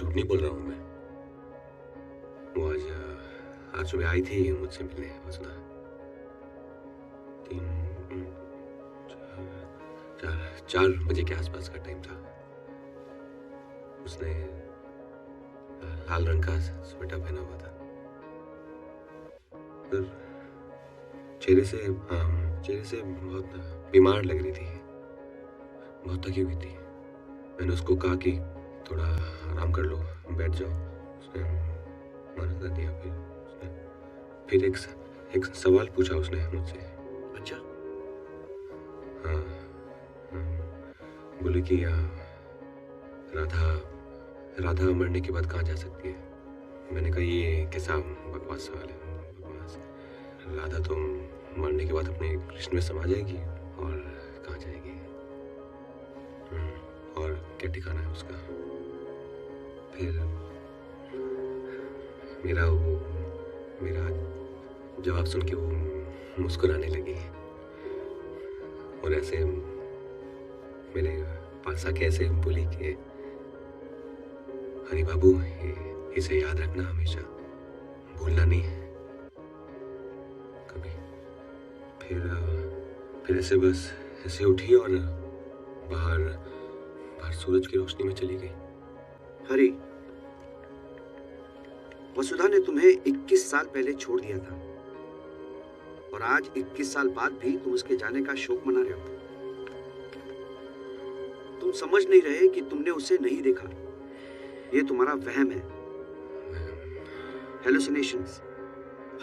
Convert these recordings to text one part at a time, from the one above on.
झूठ नहीं बोल रहा हूँ मैं। वो आज सुबह आई थी मुझसे मिलने वसुधा। 4 बजे के आसपास का टाइम था। उसने लाल रंग का स्वेटर पहना हुआ था। फिर चेहरे से बहुत बीमार लग रही थी, बहुत थकी हुई थी। मैंने उसको कहा कि थोड़ा आराम कर लो, बैठ जाओ। उसने मना कर दिया। फिर एक सवाल पूछा उसने मुझसे। अच्छा? हाँ, बोले कि राधा मरने के बाद कहाँ जा सकती है। मैंने कहा ये कैसा बकवास सवाल है। बकवास। राधा तो मरने के बाद अपने कृष्ण में समा जाएगी और कहाँ जाएगी, और क्या ठिकाना है उसका। फिर मेरा जवाब सुन के वो मुस्कुराने लगी और ऐसे मेरे पास आके ऐसे बोली कि हरी बाबू, इसे याद रखना, हमेशा भूलना नहीं कभी। फिर ऐसे बस ऐसे उठी और बाहर सूरज की रोशनी में चली गई। हरी, वसुधा ने तुम्हें 21 साल पहले छोड़ दिया था और आज 21 साल बाद भी तुम उसके जाने का शोक मना रहे हो। तुम समझ नहीं रहे कि तुमने उसे नहीं देखा। ये तुम्हारा वहम है, हेलुसिनेशंस।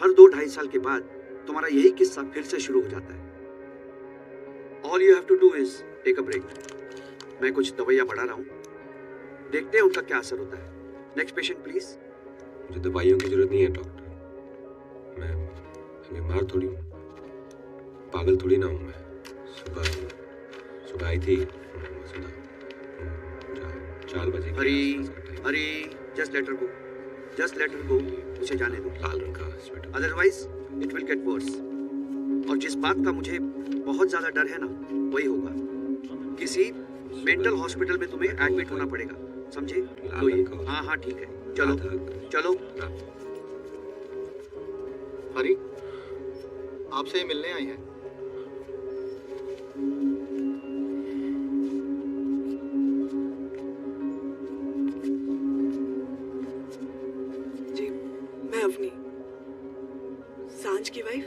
हर 2-2.5 साल के बाद तुम्हारा यही किस्सा फिर से शुरू हो जाता है। All you have to do is take a break. मैं कुछ दवाइयाँ बढ़ा रहा हूँ, देखते हैं उनका क्या असर होता है। Next patient please. मुझे दवाइयों की जरूरत नहीं है डॉक्टर। मैं बीमार थोड़ी हूँ, पागल थोड़ी ना हूँ मैं। सुबह आई थी 4 बजे। हरी, just let her go. उसे जाने दो। लाल रंग का sweater. Otherwise, it will get worse. और जिस बात का मुझे बहुत ज्यादा डर है ना, वही होगा। किसी मेंटल हॉस्पिटल में तुम्हें एडमिट होना पड़ेगा, समझे? हाँ ठीक है, चलो। हरी, आपसे मिलने आई हैं। जी, मैं अवनी, सांझ की वाइफ।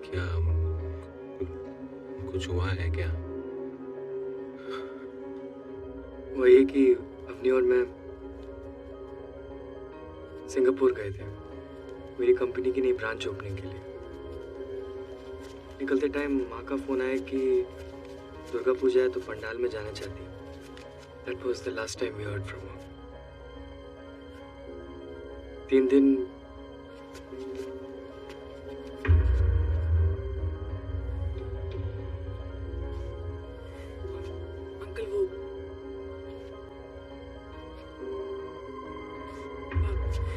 क्या कुछ हुआ है क्या? वही कि अवनी और मैं सिंगापुर गए थे मेरी कंपनी की नई ब्रांच ओपनिंग के लिए। निकलते टाइम माँ का फोन आया कि दुर्गा पूजा है तो पंडाल में जाना चाहती है। That was the last time we heard from her. 3 दिन अंकल, वो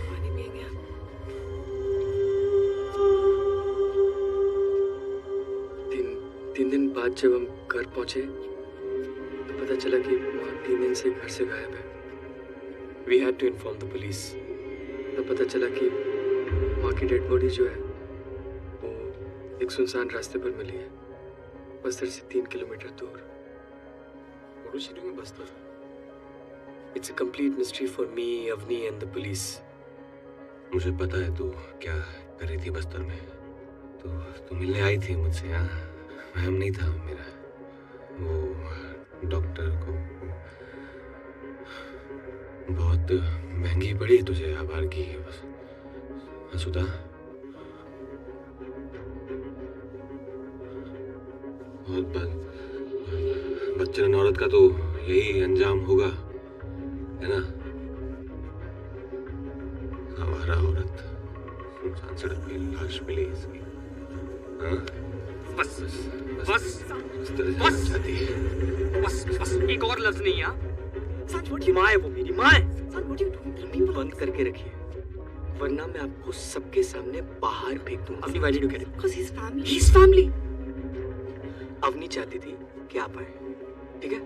पानी पिएंगे आप? तीन दिन बाद जब हम घर पहुंचे तो पता चला कि माँ 3 दिन से घर से गायब है। We had to inform the police. तो पता चला कि माँ की डेड बॉडी जो है वो एक सुनसान रास्ते पर मिली है, बस्तर से 3 किलोमीटर दूर। What was she doing in Bastar? It's a complete mystery for me, Avni and the police. मुझे पता है तू क्या कर रही थी बस्तर में। तू मिलने आई थी मुझसे। हाँ, वहम नहीं था मेरा। वो डॉक्टर को बहुत महंगी पड़ी तुझे आभार की वसुधा। बहुत बच्चन औरत का तो यही अंजाम होगा, है ना? आवारा औरत सुनसान सड़क पे लाश मिली इसकी। हाँ? बस एक और लफ्ज नहीं। माँ है वो, मेरी माँ है। बंद करके रखिए वरना मैं आपको सबके सामने बाहर फेंक दूंगा। Avni, why did you get it? Because he's family. He's family. Avani चाहती थी कि आप आए, ठीक है?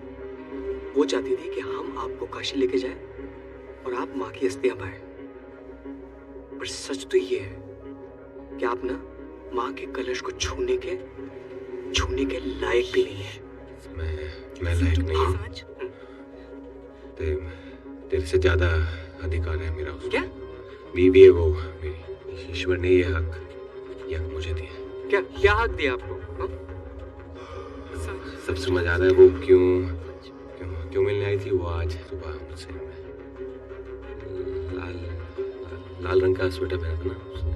वो चाहती थी कि हम आपको काशी लेके जाएं और आप माँ की अस्थियां पाएं। पर सच तो ये है कि आप ना माँ के कलश को छूने के लायक भी नहीं है। मैं लायक नहीं हूँ। सांच, तेरे से ज्यादा अधिकार है मेरा उसमें। क्या बीवी है वो मेरी। ईश्वर ने ये हक मुझे दिया। क्या क्या हक दिया आपको? हाँ? सांच, सब समझ आ रहा है वो क्यों मिलने आई थी वो आज सुबह मुझसे। लाल रंग का स्वेटर पहना था ना उसने।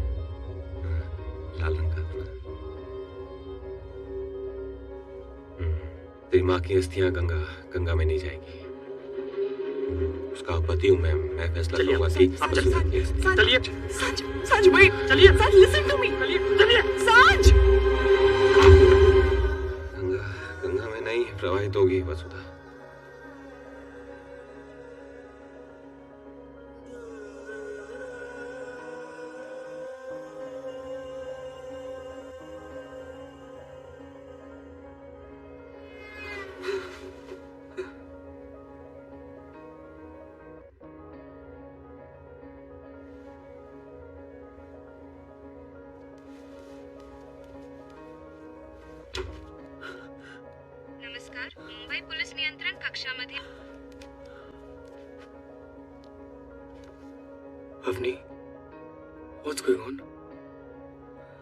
लाल रंग का था ना। तेरी माँ की अस्थियां गंगा में नहीं जाएगी। उसका पति हूँ मैं फैसला करूंगा कि चलिए सांच, wait, चलिए। सांच, listen to me. चलिए। सांच, गंगा में नहीं प्रवाहित होगी वसुधा। नमस्कार, मुंबई पोलीस नियंत्रण कक्षामध्ये Avani, what's going on?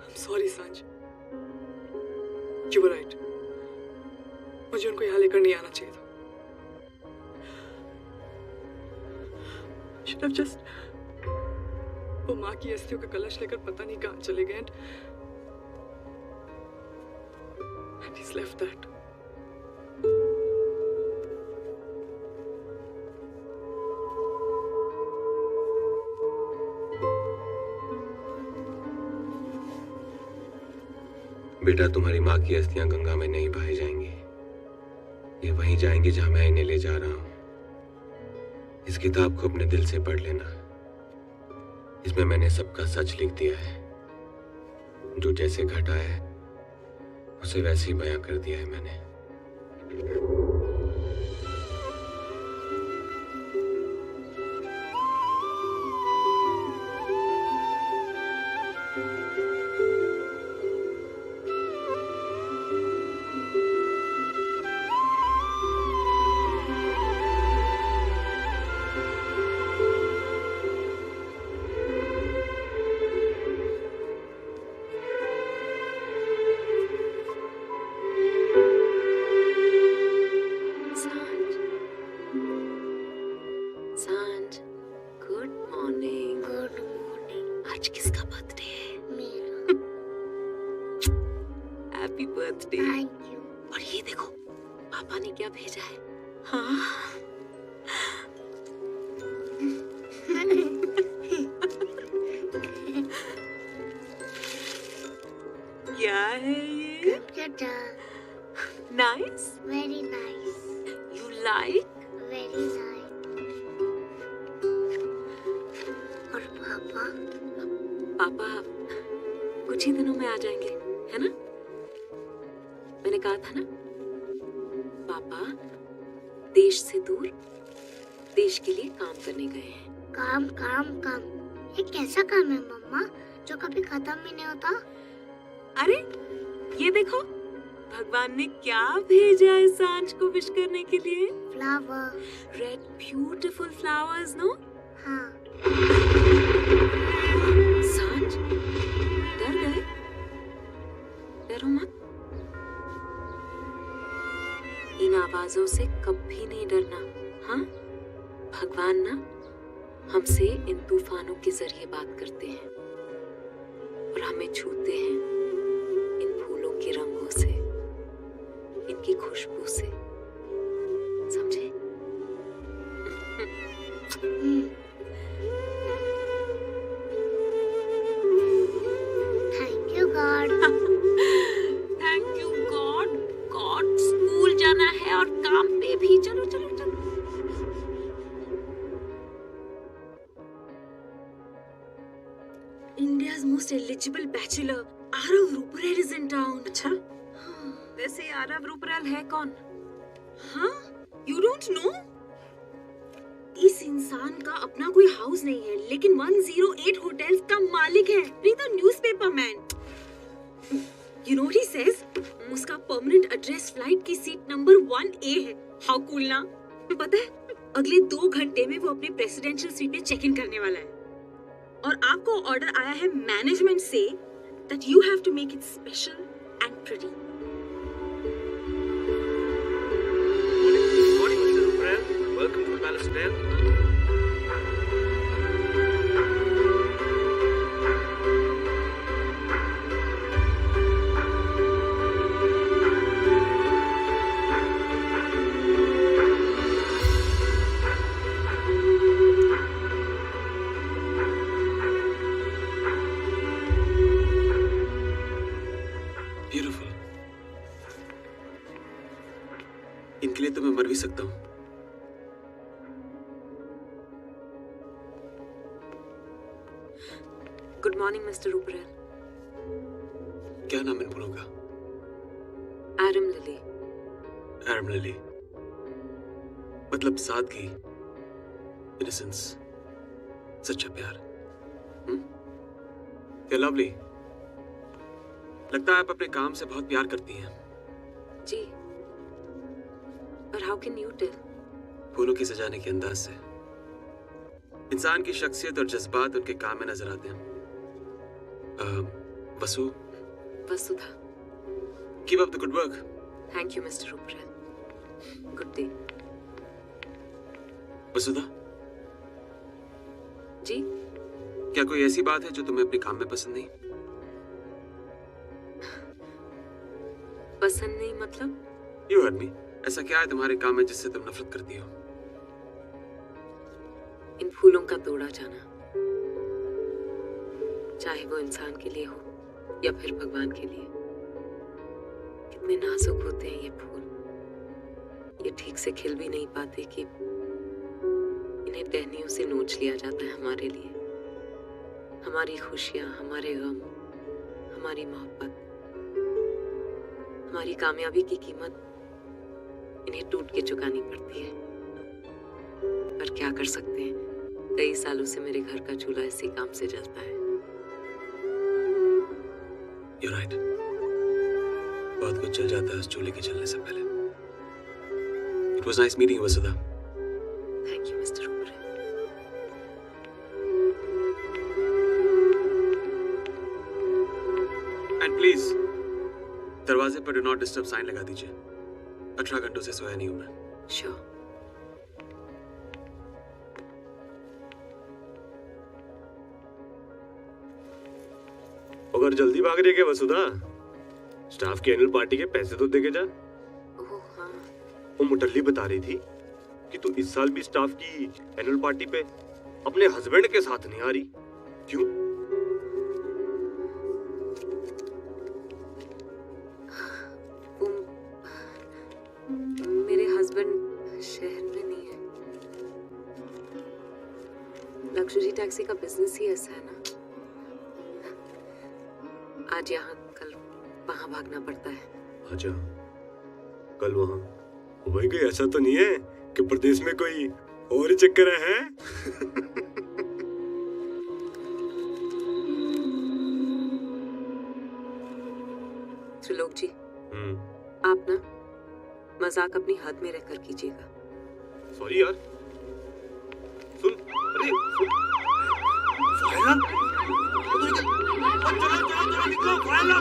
I'm sorry सांच. You were right. मुझे उनको यहाँ लेकर नहीं आना चाहिए था. Should have just वो माँ की अस्थियों का कलश लेकर पता नहीं कहाँ चले गए and he's left that. बेटा, तुम्हारी माँ की अस्थियां गंगा में नहीं बहाई जाएंगी। ये वहीं जाएंगी जहां मैं इन्हें ले जा रहा हूं। इस किताब को अपने दिल से पढ़ लेना। इसमें मैंने सबका सच लिख दिया है। जो जैसे घटा है उसे वैसे ही बयां कर दिया है मैंने। सांझ, गुड मॉर्निंग। Good morning. आज किसका बर्थडे है? मेरा। Happy birthday. Thank you. और ये देखो पापा ने क्या भेजा है। हाँ। क्या है ये? Nice. Very nice. You like? Very nice. और पापा? पापा कुछ ही दिनों में आ जाएंगे, है ना? मैंने कहा था ना, पापा देश से दूर देश के लिए काम करने गए हैं। काम काम काम। ये कैसा काम है मम्मा जो कभी खत्म ही नहीं होता? अरे ये देखो भगवान ने क्या भेजा है सांझ को विश करने के लिए। Flower. Red beautiful flowers, no? हाँ। सांझ डर गए? डरो मत। इन आवाजों से कभी नहीं डरना, हाँ? भगवान ना हमसे इन तूफानों के जरिए बात करते हैं और हमें छूते हैं इन फूलों के रंगों से, इनकी खुशबू से, समझे? Thank you God. Thank you God. God school जाना है और काम पे भी। चलो चलो चलो। India's most eligible bachelor, Arav Ruparal is in town. अच्छा? वैसे आरव रूपराल है कौन? हाँ? You don't know? इस इंसान का अपना कोई हाउस नहीं है, लेकिन 108 होटल्स का मालिक है। Read the newspaper, man. You know what he says? उसका परमानेंट एड्रेस फ्लाइट की सीट नंबर 1A है। How cool ना? पता है, अगले 2 घंटे में वो अपने प्रेसिडेंशियल स्वीट में चेक इन करने वाला है। और आपको ऑर्डर आया है मैनेजमेंट से that you have to make it special and pretty. Good morning, Mr. Ruprel. Welcome to the Palace Hotel. Beautiful. इनके लिए तो मैं मर भी सकता हूँ। Good morning, Mr. Ruprel. क्या नाम इन फूलों का? Adam Lily. एरम लिली। मतलब सादगी, इनोसेंस, सच्चा प्यार। क्या लवली। लगता है आप अपने काम से बहुत प्यार करती हैं। जी। But how can you tell? फूलों की सजाने के अंदाज से इंसान की शख्सियत और जज्बात उनके काम में नजर आते हैं। वसु, Vasudha. keep up the good work. Thank you, Mr. Ruprel. Good day. वसुधा, जी? क्या कोई ऐसी बात है जो तुम्हें अपने काम में पसंद नहीं? पसंद नहीं मतलब? You heard me. ऐसा क्या है तुम्हारे काम में जिससे तुम नफरत करती हो? इन फूलों का तोड़ा जाना, चाहे वो इंसान के लिए हो या फिर भगवान के लिए। कितने नाजुक होते हैं ये फूल। ये ठीक से खिल भी नहीं पाते कि इन्हें टहनियों से नोच लिया जाता है हमारे लिए। हमारी खुशियां, हमारे गम, हमारी मोहब्बत, हमारी कामयाबी की कीमत इन्हें टूट के चुकानी पड़ती है। पर क्या कर सकते हैं, कई सालों से मेरे घर का चूल्हा इसी काम से जलता है। You're right. बहुत कुछ चल जाता है उस चूल्हे के चलने से पहले। It was nice meeting you, Vasudha. Thank you, Mr. Ruprel. And please, दरवाजे पर डू नॉट डिस्टर्ब साइन लगा दीजिए। 18 घंटों से सोया नहीं हूं मैं। Sure. अगर जल्दी भाग रही है क्या वसुधा? स्टाफ की एनुअल पार्टी के पैसे तो देके जा। ओह हाँ। वो मुटल्ली बता रही थी कि तू इस साल भी स्टाफ की एनुअल पार्टी पे अपने हस्बैंड के साथ नहीं आ रही। क्यों? मेरे हस्बैंड शहर में नहीं है। लग्जरी टैक्सी का बिजनेस ही ऐसा है ना, आज यहाँ कल वहाँ भागना पड़ता है। अच्छा, कल वहाँ भाई कोई ऐसा तो नहीं है कि प्रदेश में कोई और ही चक्कर है? त्रिलोक जी, आप ना मजाक अपनी हद में रहकर कीजिएगा। सॉरी यार। सुन, अरे सुन, फायरा, चलो चलो चलो निकलो, फायरा,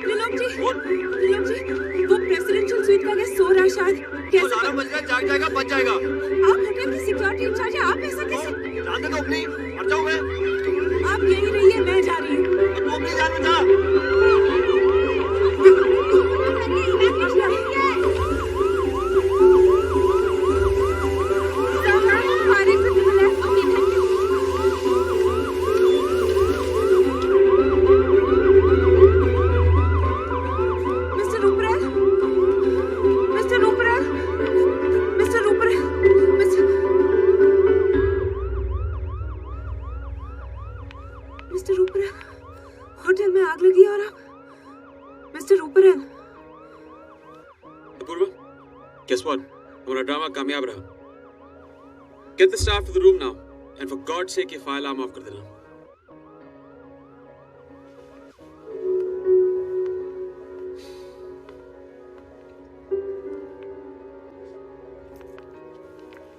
त्रिलोक जी, वो प्रेसिडेंशियल स्वीट का गेस्ट सो रहा है शायद। कैसे? 12 बज गए, जाग जाएगा, बच जाएगा। आप होटल की सिक्योरिटी इंचार्ज हैं, आप ऐसा कैसे? जानते तो अपनी, मर जाऊं मैं। आप यहीं रहिए, मैं जा रही हूँ। तू अपनी जान बचा। Mister Ruparel, Guess what? हमारा ड्रामा कामयाब रहा. Get the staff to the room now, and for God's sake ये फाइल आर्म ऑफ कर देना.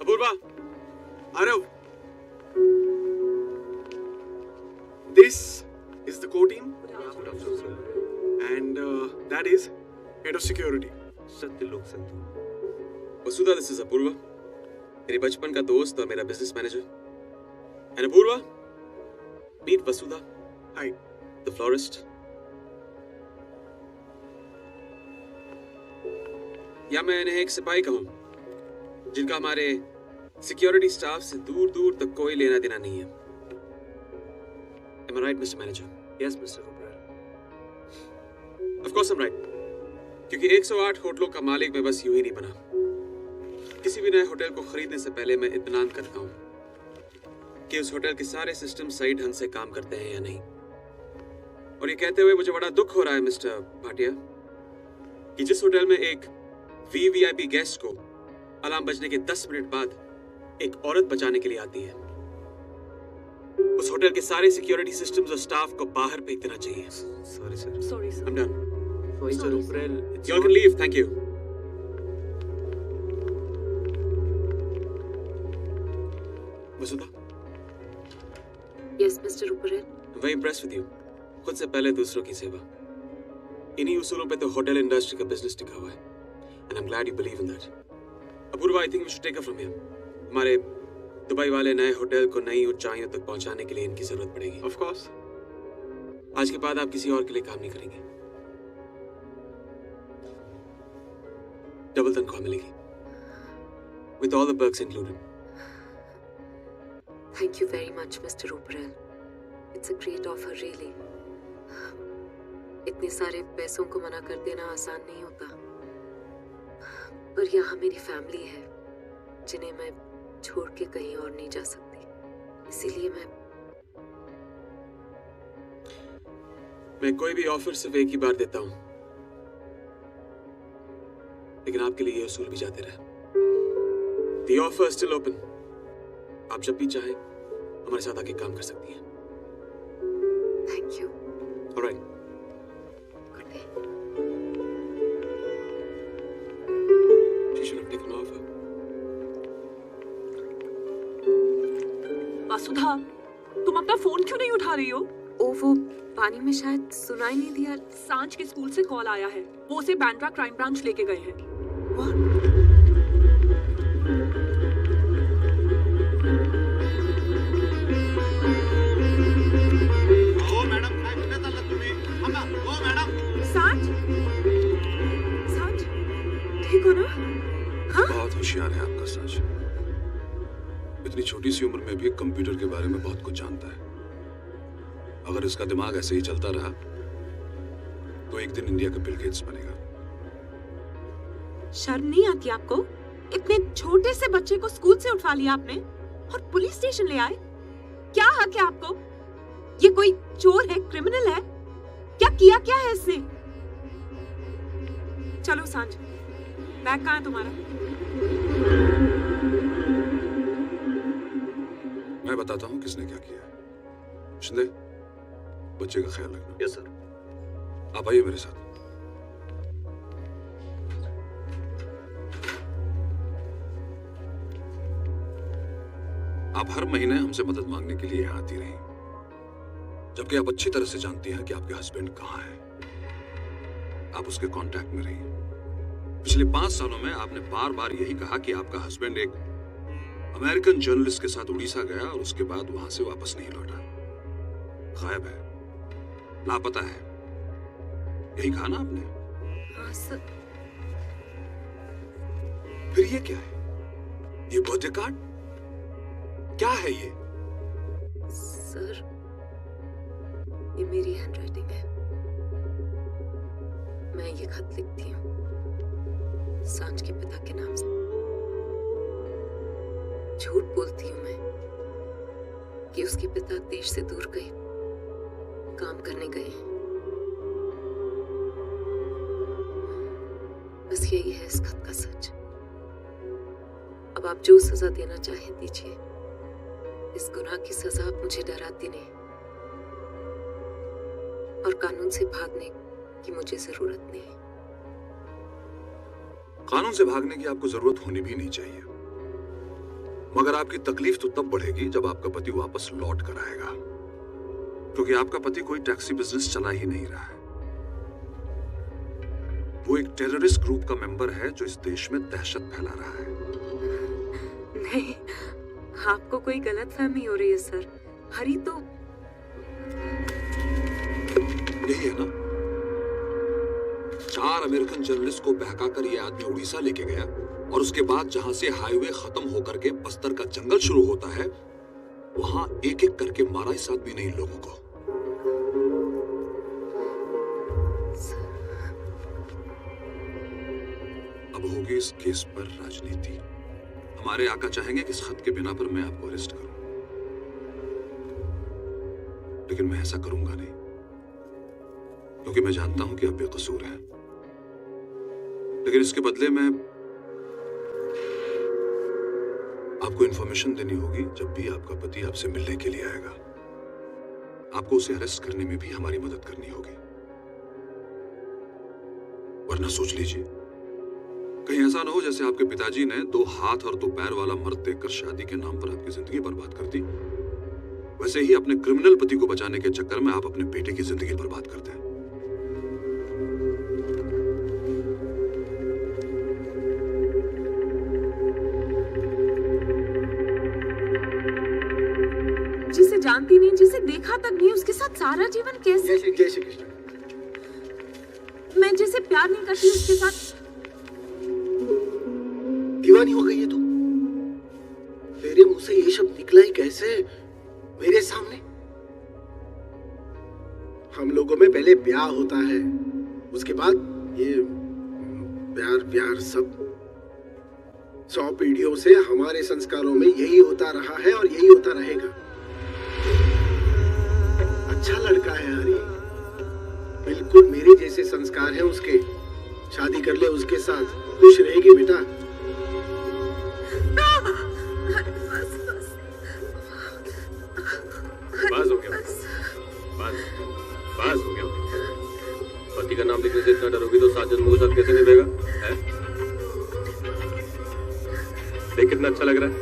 Apoorva, Arav, this is the core team, and that is head of security. Satyalok Sandhu. Vasudha, this is Apoorva, मेरे बचपन का दोस्त और मेरा business manager. And Apoorva, meet Vasudha. Hi. The florist. या मैं इन्हें एक सिपाही कहूं, जिनका हमारे सिक्योरिटी स्टाफ से दूर दूर तक कोई लेना देना नहीं है. Am I right, Mr. Manager? Yes, Mr. Rupert. Of course I'm right. क्योंकि 108 होटलों का मालिक मैं बस यूं ही नहीं बना. किसी भी नए होटल को खरीदने से पहले मैं इत्मीनान करता हूं कि उस होटल के सारे सिस्टम सही ढंग से काम करते हैं या नहीं. और ये कहते हुए मुझे बड़ा दुख हो रहा है मिस्टर भाटिया कि जिस होटल में एक वीवीआईपी गेस्ट को अलार्म बजने के 10 मिनट बाद एक औरत बचाने के लिए आती है, उस होटल के सारे सिक्योरिटी सिस्टम्स और स्टाफ को बाहर फेंक देना चाहिए. Sorry sir. Sorry, sir. I'm done. Mr. Rupert, it's You all can leave. Thank you. Vasudha, yes mister Ruparel. I'm very impressed with you. खुद से पहले दूसरों की सेवा. इन्हीं उसूलों पे तो होटल इंडस्ट्री का बिजनेस टिका हुआ है. And I'm glad you believe in that. Apoorva, I think we should take her from here. हमारे दुबई वाले नए होटल को नई ऊंचाइयों तक पहुंचाने के लिए इनकी जरूरत पड़ेगी. Of course. आज के बाद आप किसी और के लिए काम नहीं करेंगे. डबल तनख्वाह मिलेगी. With all the perks included. Thank you very much, Mr. Rupert. It's a great offer, really. इतने सारे पैसों को मना कर देना आसान नहीं होता. पर यहाँ मेरी फैमिली है, जिन्हें मैं छोड़ के कहीं और नहीं जा सकती. इसीलिए मैं कोई भी ऑफर सिर्फ एक ही बार देता हूँ, लेकिन आपके लिए ये उसूल भी जाते रहे. The offer is still open. आप जब भी चाहे हमारे साथ आके काम कर सकती हैं. Thank you. All right. Good day. She should have taken the offer. वसुधा, तुम अपना फोन क्यों नहीं उठा रही हो? ओ, वो पानी में शायद सुनाई नहीं दिया. सांझ के स्कूल से कॉल आया है. वो उसे बैंड्रा क्राइम ब्रांच लेके गए हैं. हो मॅडम, काय कुठे चाललात तुम्ही? थांबा. हो मॅडम. सांझ, सांझ, ठीक हो ना? बहुत होशियार है आपका सांझ. इतनी छोटी सी उम्र में भी कंप्यूटर के बारे में बहुत कुछ जानता है. अगर इसका दिमाग ऐसे ही चलता रहा तो एक दिन इंडिया का बिल गेट्स बनेगा. शर्म नहीं आती आपको? इतने छोटे से बच्चे को स्कूल से उठवा लिया आपने और पुलिस स्टेशन ले आए. क्या हक है आपको? ये कोई चोर है, क्रिमिनल है? क्या किया क्या है इसने? चलो सांझ, बैग कहाँ है तुम्हारा? मैं बताता हूँ किसने क्या किया. शिंदे, बच्चे का ख्याल रखना. Yes sir. आप आइए मेरे साथ. आप हर महीने हमसे मदद मांगने के लिए यहाँ आती रही, जबकि आप अच्छी तरह से जानती हैं कि आपके हस्बैंड कहाँ हैं. आप उसके कांटेक्ट में रही. पिछले 5 सालों में आपने बार बार यही कहा कि आपका हस्बैंड एक अमेरिकन जर्नलिस्ट के साथ उड़ीसा गया और उसके बाद वहां से वापस नहीं लौटा. गायब है, लापता है. यही कहा ना आपने? हाँ सर. फिर ये क्या है? ये बर्थडे कार्ड क्या है ये? सर, ये मेरी हैंडराइटिंग है. मैं ये खत लिखती हूँ सांझ के पिता के नाम से. झूठ बोलती हूँ मैं कि उसके पिता देश से दूर गए, काम करने गए. बस यही है इस खत का सच. अब आप जो सजा देना चाहें दीजिए। इस गुनाह की सजा मुझे डराती नहीं और कानून से भागने की मुझे जरूरत नहीं। कानून से भागने की आपको जरूरत होनी भी नहीं चाहिए, मगर आपकी तकलीफ तो तब बढ़ेगी जब आपका पति वापस लौट कर आएगा, क्योंकि आपका पति कोई टैक्सी बिजनेस चला ही नहीं रहा है। वो एक टेररिस्ट ग्रुप का मेंबर है जो इस देश में दहशत फैला रहा है। नहीं, आपको कोई गलतफहमी हो रही है सर। हरी तो यही है ना, 4 अमेरिकन जर्नलिस्ट को बहकाकर ये आदमी उड़ीसा लेके गया और उसके बाद जहां से हाईवे खत्म होकर के बस्तर का जंगल शुरू होता है वहां एक एक करके मारा इस आदमी ने इन लोगों को। अब होगी इस केस पर राजनीति। हमारे आका चाहेंगे कि इस खत के बिना पर मैं आपको अरेस्ट करूं, लेकिन मैं ऐसा करूंगा नहीं, क्योंकि मैं जानता हूं कि आप बेकसूर हैं। लेकिन इसके बदले में आपको इंफॉर्मेशन देनी होगी जब भी आपका पति आपसे मिलने के लिए आएगा। आपको उसे अरेस्ट करने में भी हमारी मदद करनी होगी, वरना सोच लीजिए कहीं ऐसा ना हो जैसे आपके पिताजी ने 2 हाथ और 2 पैर वाला मर्द देखकर शादी के नाम पर आपकी जिंदगी बर्बाद कर दी। वैसे ही अपने क्रिमिनल पति को बचाने के चक्कर में आप अपने बेटे की जिंदगी बर्बाद करते हैं। जिसे जानती नहीं, जिसे देखा तक नहीं, उसके साथ सारा जीवन कैसे? जय श्री कृष्ण। मैं जिसे प्यार नहीं करती उसके साथ दीवानी हो गई है तू। तेरे मुंह से ये शब्द निकला ही कैसे मेरे सामने? हम लोगों में पहले ब्याह होता है, उसके बाद ये प्यार प्यार सब। 100 पीढ़ियों से हमारे संस्कारों में यही होता रहा है और यही होता रहेगा। अच्छा लड़का है हरी, बिल्कुल मेरे जैसे संस्कार हैं उसके। शादी कर ले उसके साथ, खुश रहेगी बेटा। बस हो गया, बस हो गया। पति का नाम लिखने से इतना डरोगी तो 7 जन्मों के साथ कैसे निभेगा? देख कितना अच्छा लग रहा है।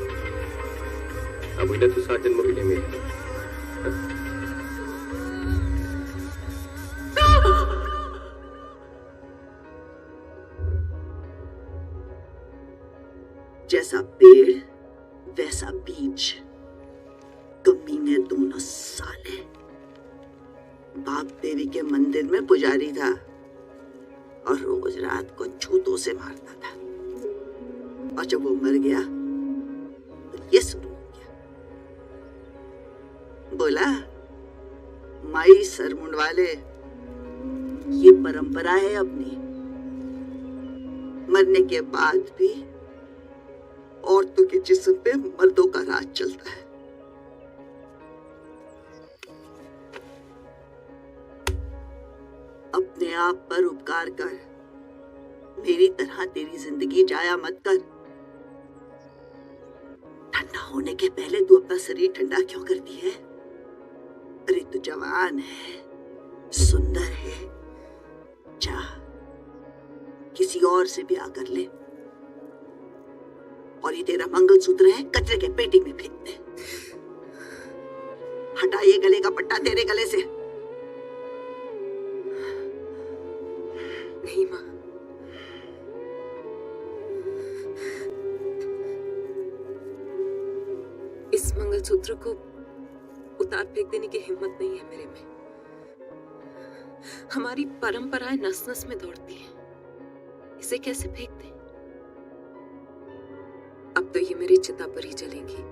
अब इधर तो 7 जन्मों के लिए मिली। जैसा पेड़ वैसा बीज, कमीने दोनों साले। बाप देवी के मंदिर में पुजारी था और रोज रात को जूतों से मारता था, और जब वो मर गया तो ये शुरू हो गया। बोला, माई सर मुंडवाले, ये परंपरा है अपनी। मरने के बाद भी औरतों के जिस्म पे मर्दों का राज चलता है। अपने आप पर उपकार कर, मेरी तरह तेरी जिंदगी जाया मत कर। ठंडा होने के पहले तू अपना शरीर ठंडा क्यों करती है? अरे तू जवान है, सुंदर है, जा किसी और से ब्याह कर ले, और ये तेरा मंगलसूत्र है कचरे के पेटी में फेंक दे। हटा ये गले का पट्टा तेरे गले से। नहीं माँ, इस मंगलसूत्र को उतार फेंक देने की हिम्मत नहीं है मेरे में। हमारी परंपराएं नस नस में दौड़ती हैं, इसे कैसे फेंक दें? अब तो ये मेरी चिता पर ही जलेगी।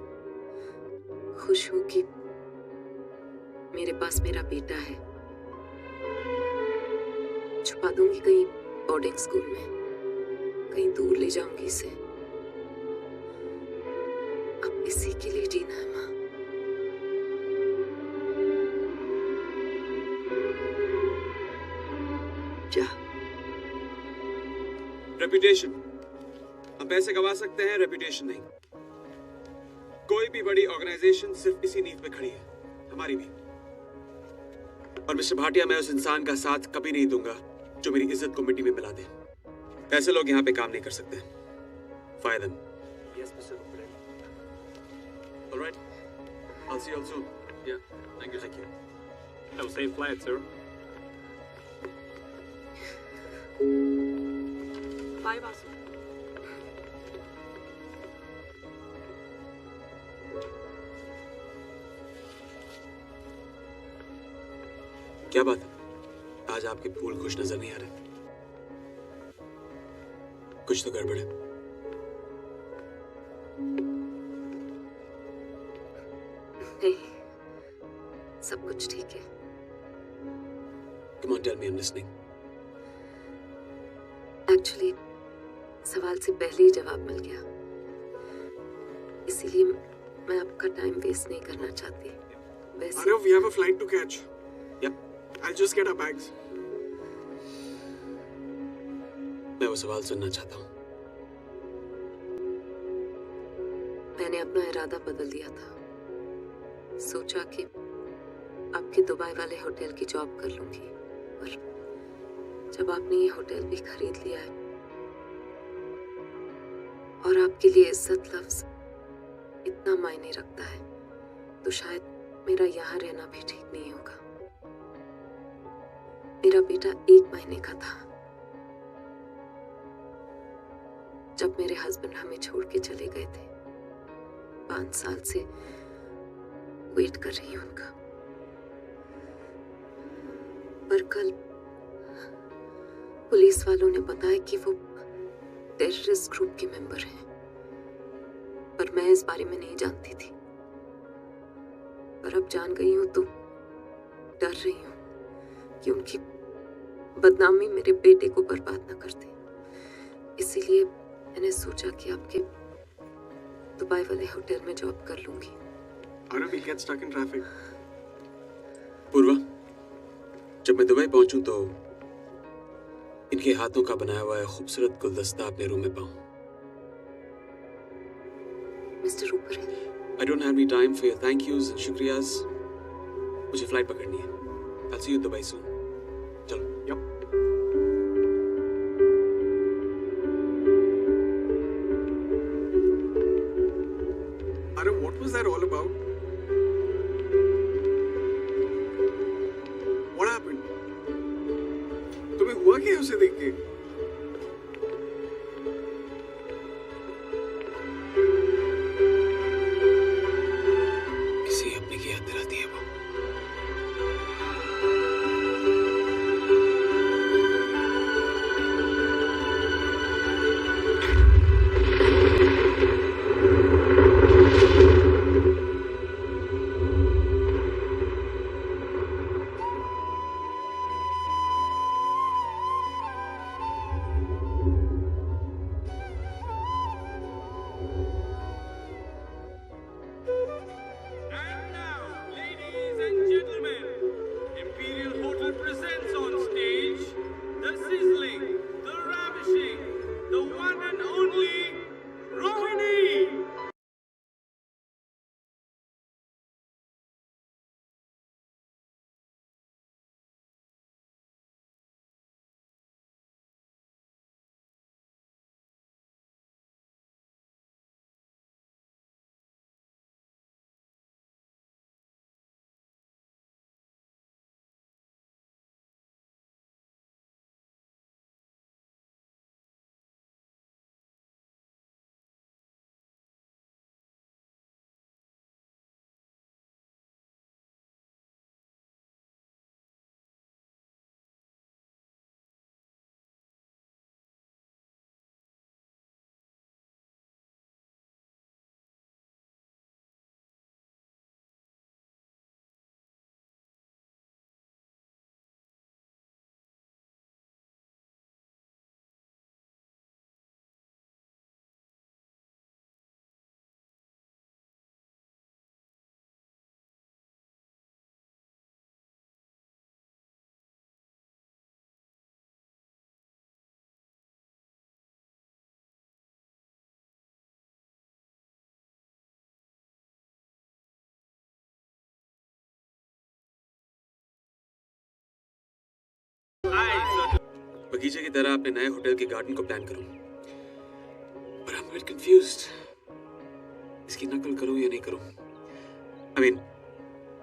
खुश हूं कि मेरे पास मेरा बेटा है। छुपा दूंगी कहीं बोर्डिंग स्कूल में, कहीं दूर ले जाऊंगी इसे। अब इसी के लिए जीना है माँ। रेपुटेशन, अब पैसे कमा सकते हैं, रेपुटेशन नहीं। कोई भी बड़ी ऑर्गेनाइजेशन सिर्फ इसी नींव पे खड़ी है, हमारी भी। और मिस्टर भाटिया, मैं उस इंसान का साथ कभी नहीं दूंगा जो मेरी इज्जत को मिट्टी में मिला दे। ऐसे लोग यहाँ पे काम नहीं कर सकते। Fire them. Yes, Mr. Rupert. All right. I'll see you all soon. Yeah. Thank you. Thank you. Have a safe flight, sir. Bye Vasu. क्या बात है? आज आपके फूल खुश नजर नहीं आ रहे। कुछ तो गड़बड़ है। नहीं, सब कुछ ठीक है। Come on, tell me, I'm listening. Actually सवाल से पहले ही जवाब मिल गया, इसीलिए मैं आपका टाइम वेस्ट नहीं करना चाहती। वैसे Arav, we have a flight to catch. Yep. I'll just get our bags. मैं वो सवाल सुनना चाहता हूँ। मैंने अपना इरादा बदल दिया था। सोचा कि आपके दुबई वाले होटल की जॉब कर लूंगी, और जब आपने ये होटल भी खरीद लिया है और आपके लिए इज्जत लफ्ज इतना मायने रखता है, तो शायद मेरा यहाँ रहना भी ठीक नहीं होगा। मेरा बेटा 1 महीने का था जब मेरे हस्बैंड हमें छोड़ के चले गए थे। 5 साल से वेट कर रही हूं उनका, पर कल पुलिस वालों ने बताया कि वो टेररिस्ट ग्रुप के मेंबर हैं, पर मैं इस बारे में नहीं जानती थी। पर अब जान गई हूं तो डर रही हूं कि उनकी बदनामी मेरे बेटे को बर्बाद न कर दे। इसीलिए मैंने सोचा कि आपके दुबई वाले होटल में जॉब कर लूंगी। Arav, we'll get stuck in traffic. पूर्वा, जब मैं दुबई पहुंचूं तो इनके हाथों का बनाया हुआ खूबसूरत गुलदस्ता अपने रूम में पाऊं। Mr Roper, I don't have any time for your thank yous and शुक्रियाज। मुझे फ्लाइट पकड़नी है। I'll see you in Dubai soon. चलो। Yep. Arav, what was that all about? What happened? तुम्हें हुआ क्या उसे देख के? किसी अपने की याद दिलाती है वो। बगीचे की तरह अपने नए होटल के गार्डन को प्लान करूं, पर आई एम वेरी कंफ्यूज्ड। इसकी नकल करूं या नहीं करूं? आई मीन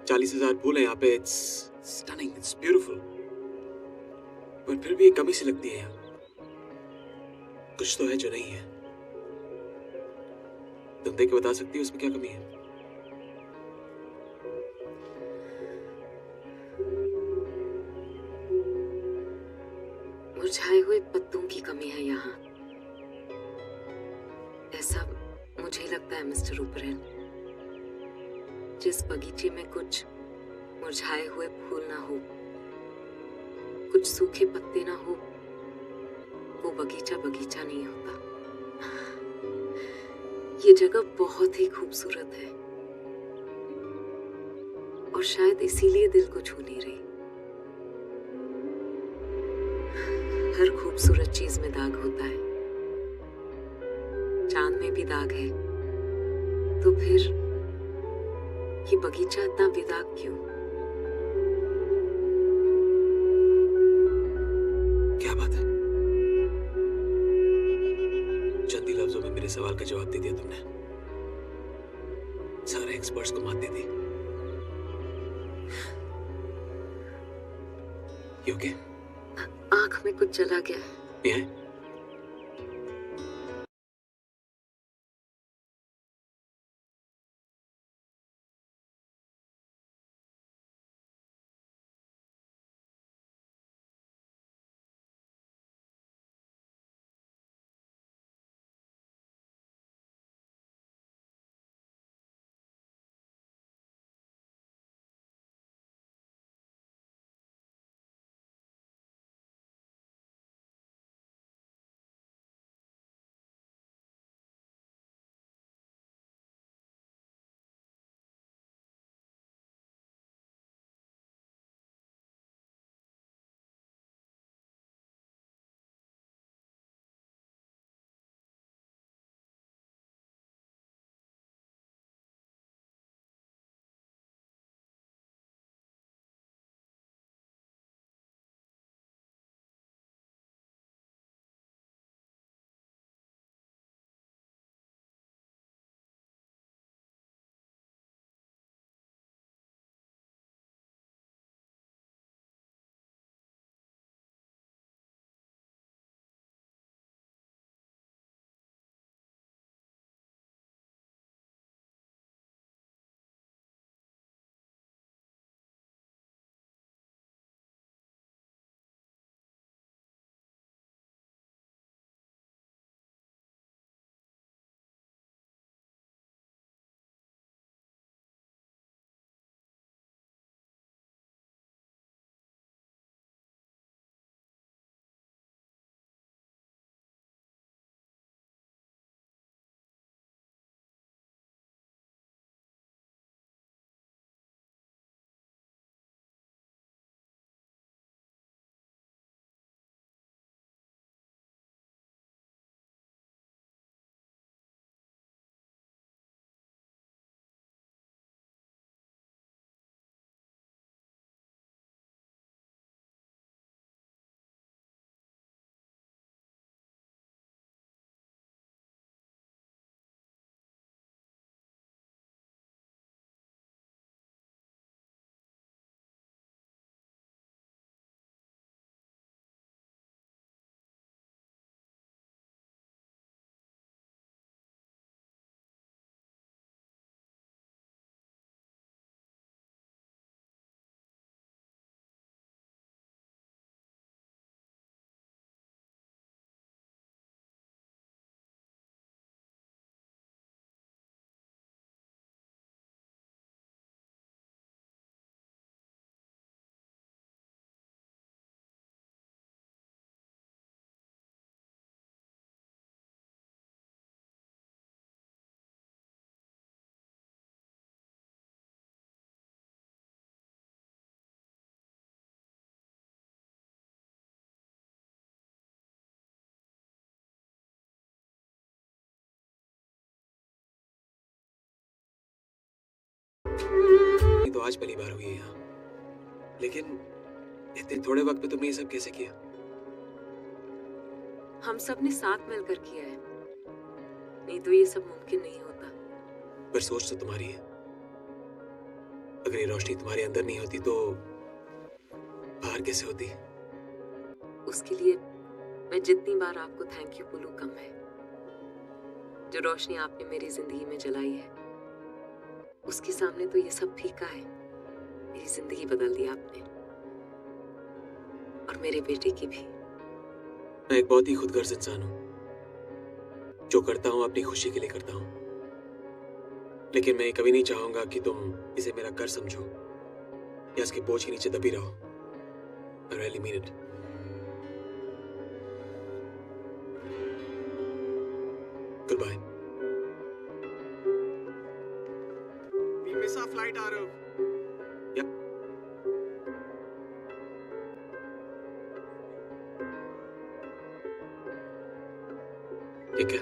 40,000 फूल है यहाँ पे, इट्स स्टनिंग, इट्स ब्यूटीफुल, पर फिर भी एक कमी सी लगती है यहाँ। कुछ तो है जो नहीं है। तुम देख के बता सकती हो उसमें क्या कमी है? मुरझाए हुए पत्तों की कमी है यहाँ, ऐसा मुझे लगता है मिस्टर ओबरायन। जिस बगीचे में कुछ मुरझाए हुए फूल ना हो, कुछ सूखे पत्ते ना हो, वो बगीचा बगीचा नहीं होता। ये जगह बहुत ही खूबसूरत है और शायद इसीलिए दिल को छू नहीं रही। हर खूबसूरत चीज में दाग होता है, चांद में भी दाग है, तो फिर ये बगीचा इतना बेदाग क्यों? क्या बात है, चंद ही लफ्जों में मेरे सवाल का जवाब दे दिया तुमने। सारे एक्सपर्ट्स को मात दे दी। You okay? आंख में कुछ चला गया है। ये तो आज पहली बार हुई है यहाँ, लेकिन इतने थोड़े वक्त में तुमने ये सब कैसे किया? हम सब ने साथ मिलकर किया है, नहीं तो ये सब मुमकिन नहीं होता। पर सोच तो तुम्हारी है। अगर ये रोशनी तुम्हारे अंदर नहीं होती तो बाहर कैसे होती? उसके लिए मैं जितनी बार आपको थैंक यू बोलूं कम है। जो रोशनी आपने मेरी जिंदगी में जलाई है, उसके सामने तो ये सब फीका है। मेरी जिंदगी बदल दी आपने, और मेरे बेटे की भी। मैं एक बहुत ही खुदगर्ज इंसान हूं। जो करता हूं अपनी खुशी के लिए करता हूं, लेकिन मैं कभी नहीं चाहूंगा कि तुम इसे मेरा कर समझो या इसके बोझ के नीचे दबी रहो। I really mean it. Goodbye. We miss our flight, Arav. Yep. ठीक है।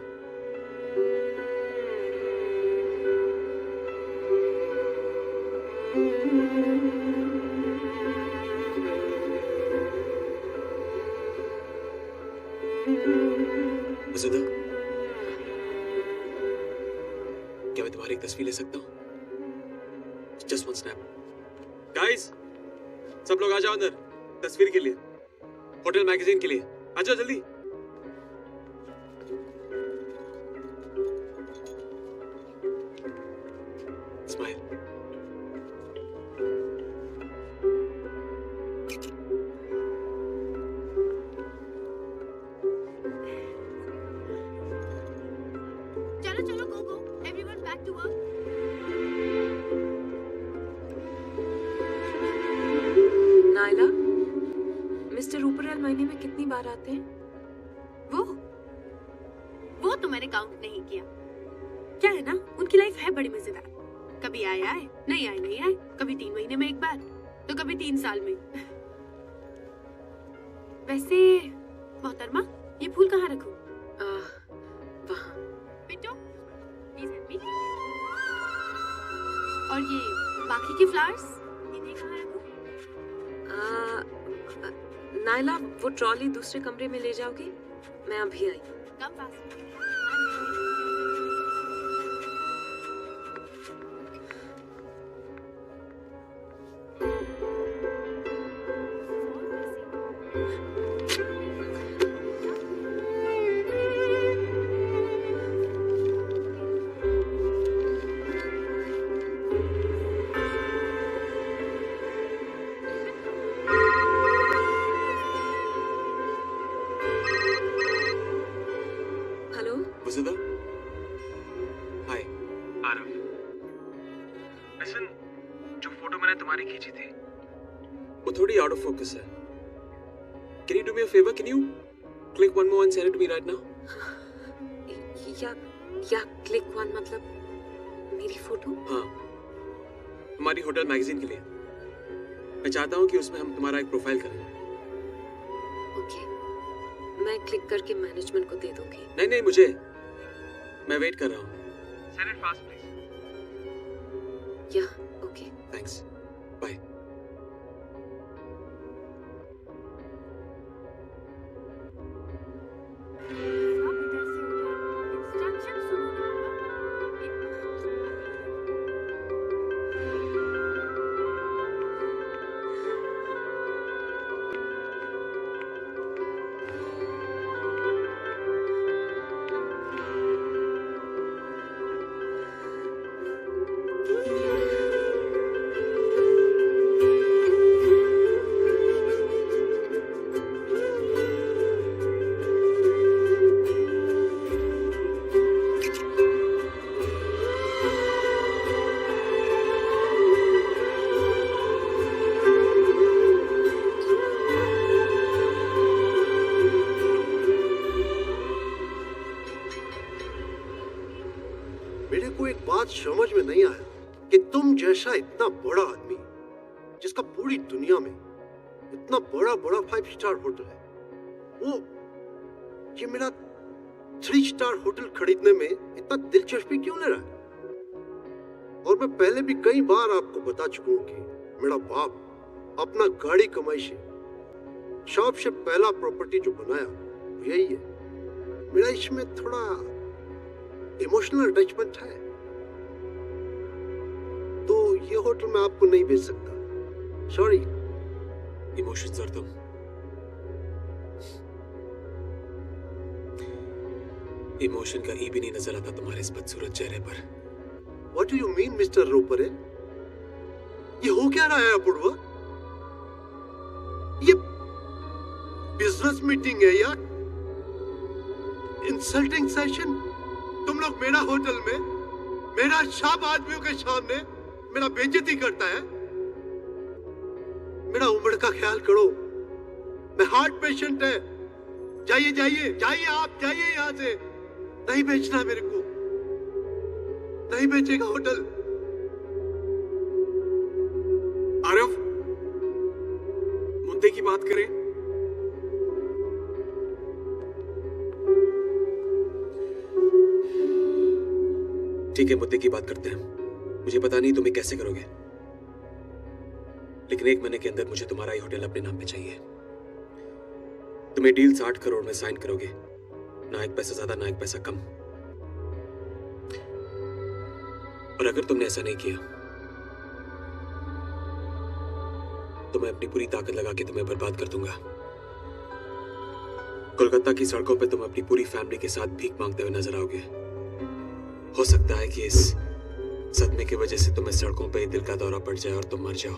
वसुधा, क्या मैं तुम्हारी एक तस्वीर ले सकता हूँ? Just one snap. Guys, सब लोग आ जाओ अंदर तस्वीर के लिए, होटल मैगजीन के लिए। आ जाओ जल्दी। Smile. चलो चलो, go go, everyone back to work. Naila, mister Uparwal महीने में कितनी बार आते हैं? वो तो मैंने काउंट नहीं किया। क्या है ना, उनकी लाइफ है बड़ी मजेदार। कभी आए आए, नहीं आए नहीं आए, कभी 3 महीने में एक बार, तो कभी 3 साल में। वैसे मोहतरमा, ये फूल कहाँ रखूं? वहाँ। Bittu, please help me. और ये बाकी के फ्लावर्स, इन्हें कहाँ रखूं? नायला, वो ट्रॉली दूसरे कमरे में ले जाओगी? मैं अभी आई। Come fast. Vasudha, hi. Aarav, listen, जो फोटो मैंने तुम्हारी खींची थी वो थोड़ी आउट ऑफ फोकस है। Can you do me a favour? Can you click one more and send it to me right now? या क्लिक वन मतलब मेरी फोटो? हाँ, हमारी होटल मैगजीन के लिए। मैं चाहता हूँ कि उसमें हम तुम्हारा एक प्रोफाइल करें। ओके, मैं क्लिक करके मैनेजमेंट को दे दूंगी। नहीं नहीं, मुझे, मैं वेट कर रहा हूँ। Send it fast, please. Yeah, okay. Thanks. Bye. मेरे को एक बात समझ में नहीं आया कि तुम जैसा इतना बड़ा आदमी जिसका पूरी दुनिया में इतना बड़ा बड़ा 5 स्टार होटल है, वो ये मेरा 3 स्टार होटल खरीदने में इतना दिलचस्पी क्यों ले रहा है? और मैं पहले भी कई बार आपको बता चुका हूं कि मेरा बाप अपना गाड़ी कमाई से शॉप से पहला प्रॉपर्टी जो बनाया वो यही है। मेरा इसमें थोड़ा इमोशनल अटैचमेंट है, तो ये होटल मैं आपको नहीं भेज सकता, सॉरी। इमोशंस और तुम, इमोशन का ई भी नहीं नजर आता तुम्हारे इस बदसूरत चेहरे पर। What do you mean, Mr Roper? ये हो क्या रहा है अपूर्वा? ये बिजनेस मीटिंग है या इंसल्टिंग सेशन? तुम लोग मेरा होटल में मेरा शाब आदमियों के सामने मेरा बेइज्जती करता है। मेरा उम्र का ख्याल करो, मैं हार्ट पेशेंट है। जाइए जाइए जाइए, आप जाइए यहाँ से। नहीं बेचना मेरे को, नहीं बेचेगा होटल। आरव, मुद्दे की बात करें। ठीक है, मुद्दे की बात करते हैं। मुझे पता नहीं तुम ये कैसे करोगे, लेकिन 1 महीने के अंदर मुझे तुम्हारा ही होटल अपने नाम पे चाहिए। तुम्हें डील 60 करोड़ में साइन करोगे, ना एक पैसा ज्यादा ना एक पैसा कम। और अगर तुमने ऐसा नहीं किया तो मैं अपनी पूरी ताकत लगा के तुम्हें बर्बाद कर दूंगा। कोलकाता की सड़कों पे तुम अपनी पूरी फैमिली के साथ भीख मांगते हुए नजर आओगे। हो सकता है कि इस सदमे की वजह से तुम्हें सड़कों पे दिल का दौरा पड़ जाए और तुम मर जाओ।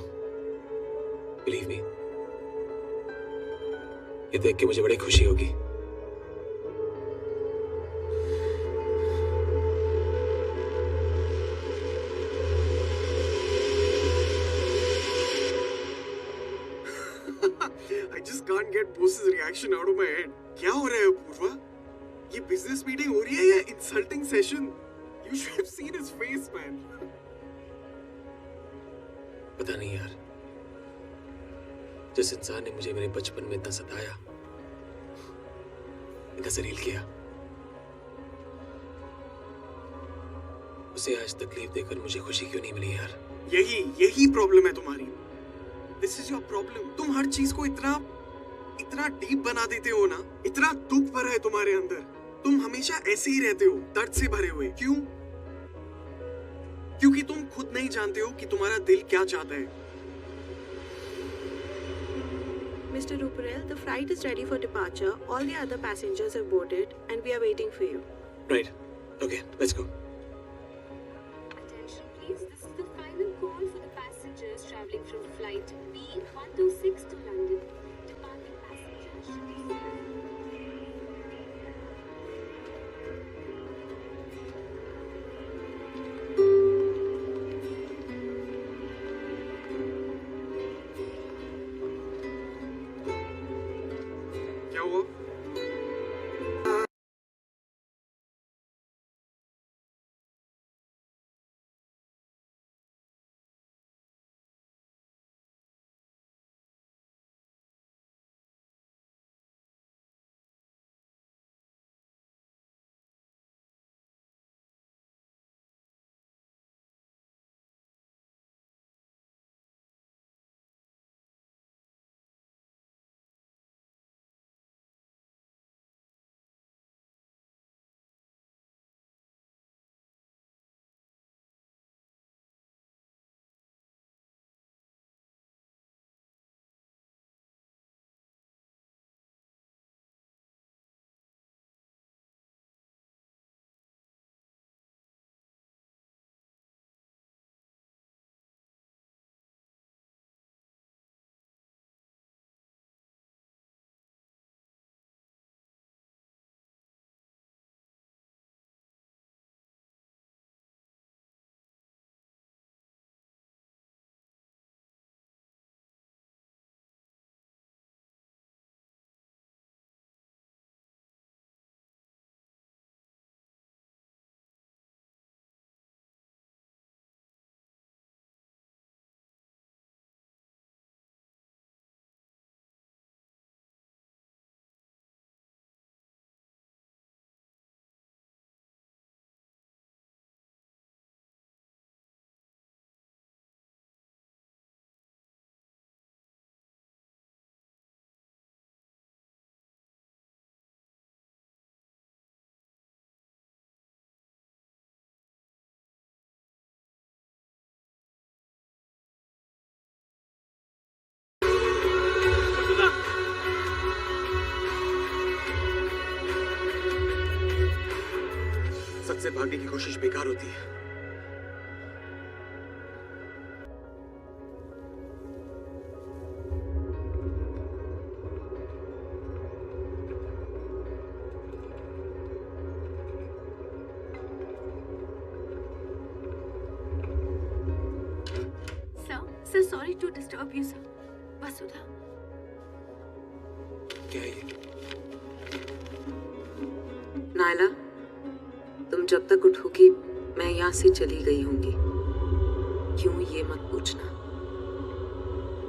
बिलीव मी, ये देख के मुझे बड़ी खुशी होगी। I just can't get boss's reaction out of my head. क्या हो रहा है पूर्वा? ये बिजनेस मीटिंग हो रही है या insulting session? You should have seen his face, man. पता नहीं यार, जिस इंसान ने मुझे मेरे बचपन में इतना सताया, इतना जलील किया, उसे आज तकलीफ देकर मुझे खुशी क्यों नहीं मिली यार? यही प्रॉब्लम है तुम्हारी। This is your problem. तुम हर चीज को इतना डीप बना देते हो ना, इतना दुख भरा है तुम्हारे अंदर। तुम हमेशा ऐसे ही रहते हो, दर्द से भरे हुए। क्यों? क्योंकि तुम खुद नहीं जानते हो कि तुम्हारा दिल क्या चाहता है। Mr. Ruparel, the flight is ready for departure. All the other passengers have boarded and we are waiting for you. Right. Okay, let's go. Attention please, this is the final call for the passengers traveling from flight B126 to London. Departing passengers should be क्या हुआ? से भागने की कोशिश बेकार होती है। Sir, sorry to disturb you, sir. वसुधा। क्या है ये? नायला, तुम जब तक उठोगी मैं यहाँ से चली गई होंगी। क्यों ये मत पूछना।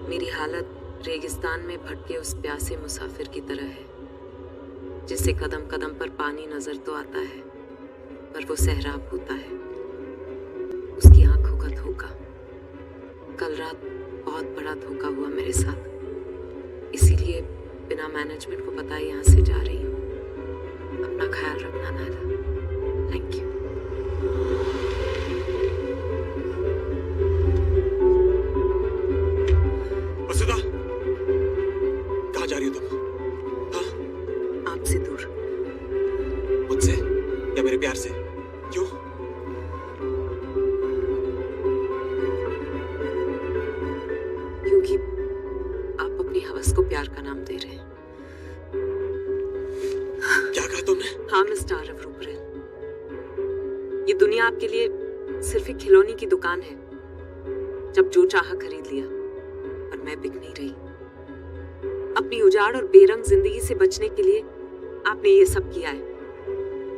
मेरी हालत रेगिस्तान में भटके उस प्यासे मुसाफिर की तरह है जिसे कदम कदम पर पानी नजर तो आता है पर वो सहराब होता है। उसकी आंखों का धोखा। कल रात बहुत बड़ा धोखा हुआ मेरे साथ, इसीलिए बिना मैनेजमेंट को बताए यहाँ से जा रही हूँ। अपना ख्याल रखना नायला। Thank you. वसुधा, कहाँ जा रही हो तुम? हाँ? आपसे दूर। मुझसे या मेरे प्यार से? क्यों? क्योंकि आप अपनी हवस को प्यार का नाम दे रहे हैं। क्या कहा तुमने? हाँ मिस्टर आरव रूपरेल, ये दुनिया आपके लिए सिर्फ एक खिलौने की दुकान है। जब जो चाहा खरीद लिया, और मैं बिक नहीं रही। अपनी उजाड़ और बेरंग जिंदगी से बचने के लिए आपने ये सब किया है,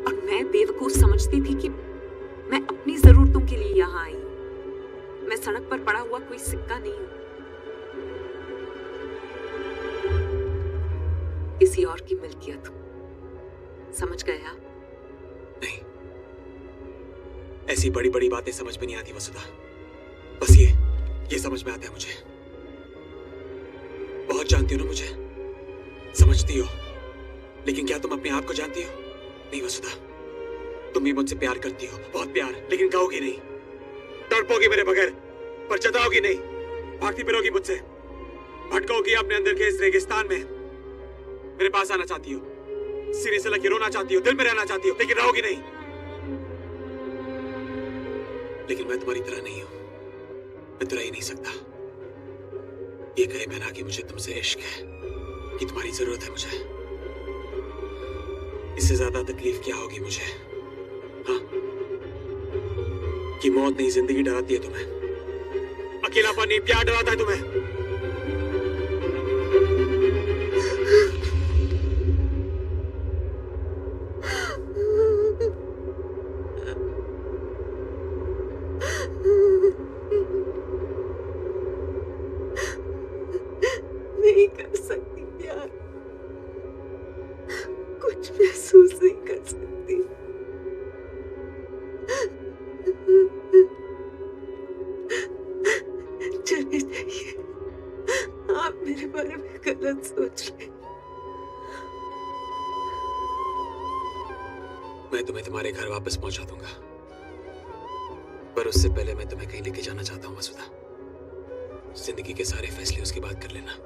और मैं बेवकूफ समझती थी कि मैं अपनी जरूरतों के लिए यहाँ आई हूँ। मैं सड़क पर पड़ा हुआ कोई सिक्का नहीं हूँ। किसी और की मिल्कियत हूँ। समझ गए आप? नहीं, ऐसी बड़ी बड़ी बातें समझ में नहीं आती वसुधा। बस ये समझ में आता है मुझे। बहुत जानती हो ना मुझे, समझती हो, लेकिन क्या तुम अपने आप को जानती हो? नहीं वसुधा, तुम भी मुझसे प्यार करती हो, बहुत प्यार, लेकिन कहोगी नहीं। तड़पोगी मेरे बगैर, पर जताओगी नहीं। भागती फिरोगी मुझसे, भटकोगी अपने अंदर के इस रेगिस्तान में। मेरे पास आना चाहती हो, सीने से लगे रोना चाहती हो, दिल में रहना चाहती हो, लेकिन रहोगी नहीं। लेकिन मैं तुम्हारी तरह नहीं हूं, मैं तो रह ही नहीं सकता। ये कहे बिना कि मुझे तुमसे इश्क है, कि तुम्हारी जरूरत है मुझे। इससे ज्यादा तकलीफ क्या होगी मुझे? हाँ? कि मौत नहीं जिंदगी डराती है तुम्हें, अकेलापन नहीं प्यार डराता है तुम्हें। नहीं कर सकती प्यार, कुछ महसूस नहीं कर सकती। चले जाइए, आप मेरे बारे में गलत सोच रहे। मैं तुम्हें तुम्हारे घर वापस पहुंचा दूंगा, पर उससे पहले मैं तुम्हें कहीं लेके जाना चाहता हूँ वसुधा। जिंदगी के सारे फैसले उसके बाद कर लेना।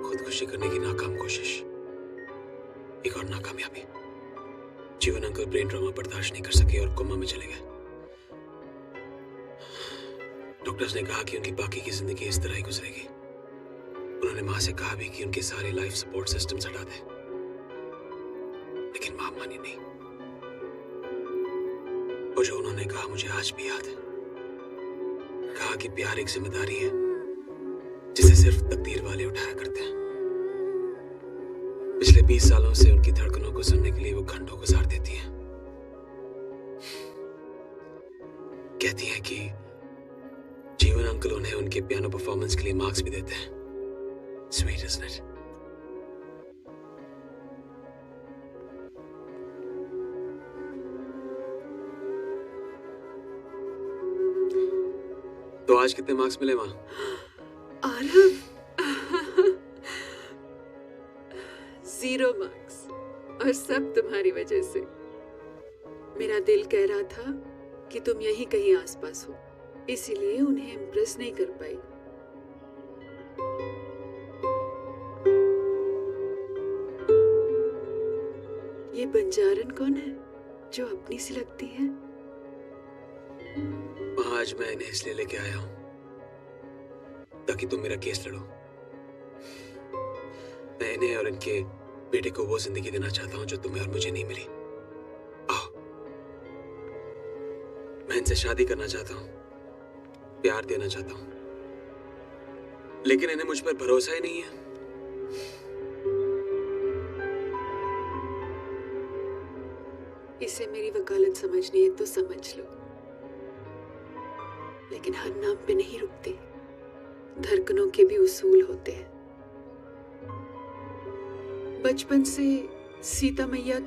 खुदकुशी करने की नाकाम कोशिश, एक और नाकामयाबी। जीवन अंकल ब्रेन ट्रॉमा बर्दाश्त नहीं कर सके और कोमा में चले गए। डॉक्टर्स ने कहा कि उनकी बाकी की जिंदगी इस तरह ही गुजरेगी। उन्होंने मां से कहा भी कि उनके सारे लाइफ सपोर्ट सिस्टम्स हटा दें, लेकिन मां मानी नहीं। और जो उन्होंने कहा मुझे आज भी याद है। कहा कि प्यार एक जिम्मेदारी है जिसे सिर्फ तकदीर वाले उठाया करते हैं। पिछले 20 सालों से उनकी धड़कनों को सुनने के लिए वो घंटों गुजार देती हैं। कहती हैं कि जीवन अंकल उन्हें उनके पियानो परफॉर्मेंस के लिए मार्क्स भी देते हैं। Sweet, isn't it? तो आज कितने मार्क्स मिले माँ? आरव 0 मार्क्स, और सब तुम्हारी वजह से। मेरा दिल कह रहा था कि तुम यहीं कहीं आसपास हो, इसीलिए उन्हें इम्प्रेस नहीं कर पाई। ये बंजारन कौन है जो अपनी सी लगती है? आज मैं इन्हें इसलिए लेके आया हूं ताकि तुम मेरा केस लड़ो। मैं इन्हें और इनके बेटे को वो जिंदगी देना चाहता हूं जो तुम्हें और मुझे नहीं मिली। आओ, मैं इनसे शादी करना चाहता हूं, प्यार देना चाहता हूं, लेकिन इन्हें मुझ पर भरोसा ही नहीं है। इसे मेरी वकालत समझनी है तो समझ लो, लेकिन हर नाम पे नहीं रुकते, धड़कनों के भी उसूल होते हैं। बचपन से सीता मैया